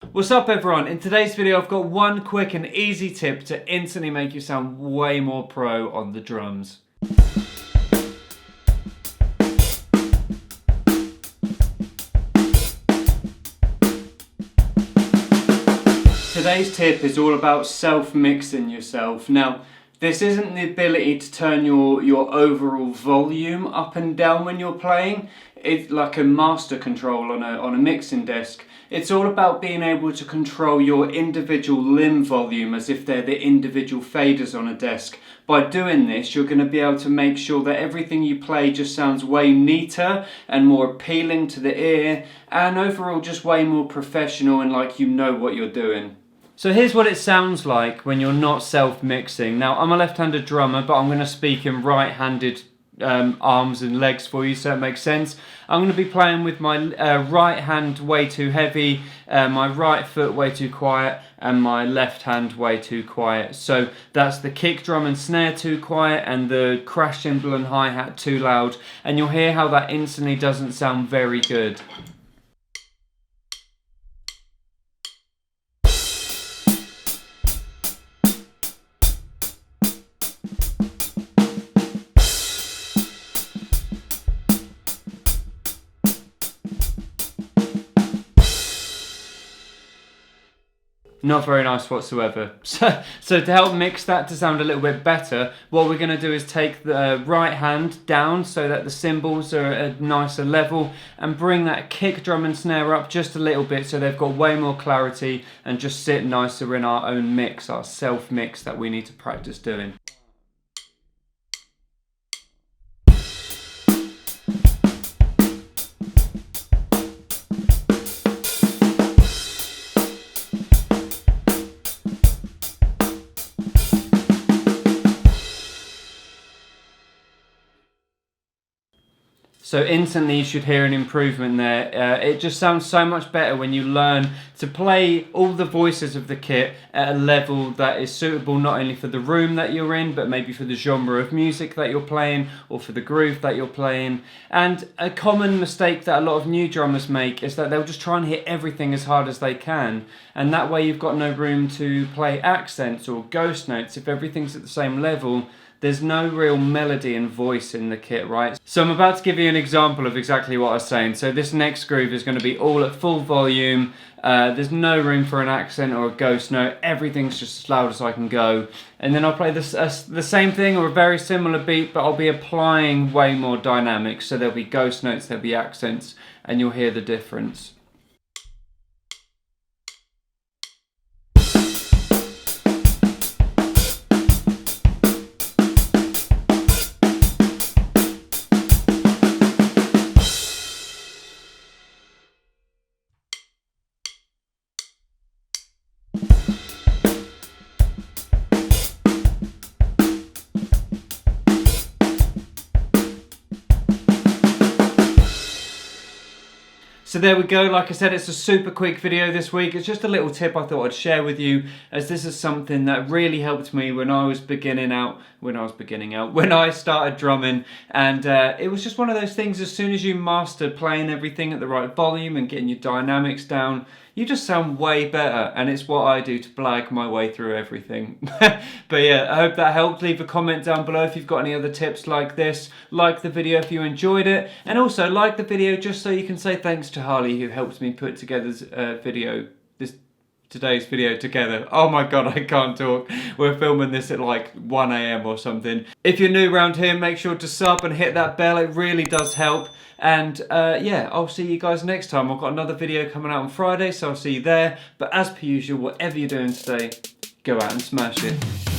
What's up everyone? In today's video I've got one quick and easy tip to instantly make you sound way more pro on the drums. Today's tip is all about self-mixing yourself. Now, this isn't the ability to turn your overall volume up and down when you're playing. It's like a master control on a mixing desk. It's all about being able to control your individual limb volume as if they're the individual faders on a desk. By doing this, you're going to be able to make sure that everything you play just sounds way neater and more appealing to the ear, and overall just way more professional and like you know what you're doing. So here's what it sounds like when you're not self-mixing. Now, I'm a left-handed drummer, but I'm going to speak in right-handed arms and legs for you so it makes sense. I'm going to be playing with my right hand way too heavy, my right foot way too quiet, and my left hand way too quiet. So that's the kick drum and snare too quiet and the crash cymbal and hi-hat too loud, and you'll hear how that instantly doesn't sound very good. Not very nice whatsoever. So to help mix that to sound a little bit better, what we're going to do is take the right hand down so that the cymbals are at a nicer level, and bring that kick drum and snare up just a little bit so they've got way more clarity and just sit nicer in our own mix, our self-mix that we need to practice doing. So instantly you should hear an improvement there. It just sounds so much better when you learn to play all the voices of the kit at a level that is suitable not only for the room that you're in, but maybe for the genre of music that you're playing or for the groove that you're playing. And a common mistake that a lot of new drummers make is that they'll just try and hit everything as hard as they can. And that way you've got no room to play accents or ghost notes. If everything's at the same level, there's no real melody and voice in the kit, right? So I'm about to give you an example of exactly what I was saying. So this next groove is going to be all at full volume. There's no room for an accent or a ghost note. Everything's just as loud as I can go. And then I'll play the same thing or a very similar beat, but I'll be applying way more dynamics. So there'll be ghost notes, there'll be accents, and you'll hear the difference. So there we go. Like I said, it's a super quick video this week. It's just a little tip I thought I'd share with you, as this is something that really helped me when I was when I started drumming. And it was just one of those things, as soon as you master playing everything at the right volume and getting your dynamics down, you just sound way better, and it's what I do to blag my way through everything. But yeah, I hope that helped. Leave a comment down below if you've got any other tips like this. Like the video if you enjoyed it, and also like the video just so you can say thanks to Harley, who helped me put together today's video together. Oh my god, I can't talk. We're filming this at like 1 AM or something. If you're new around here, make sure to sub and hit that bell. It really does help. And yeah, I'll see you guys next time. I've got another video coming out on Friday, so I'll see you there. But as per usual, whatever you're doing today, go out and smash it.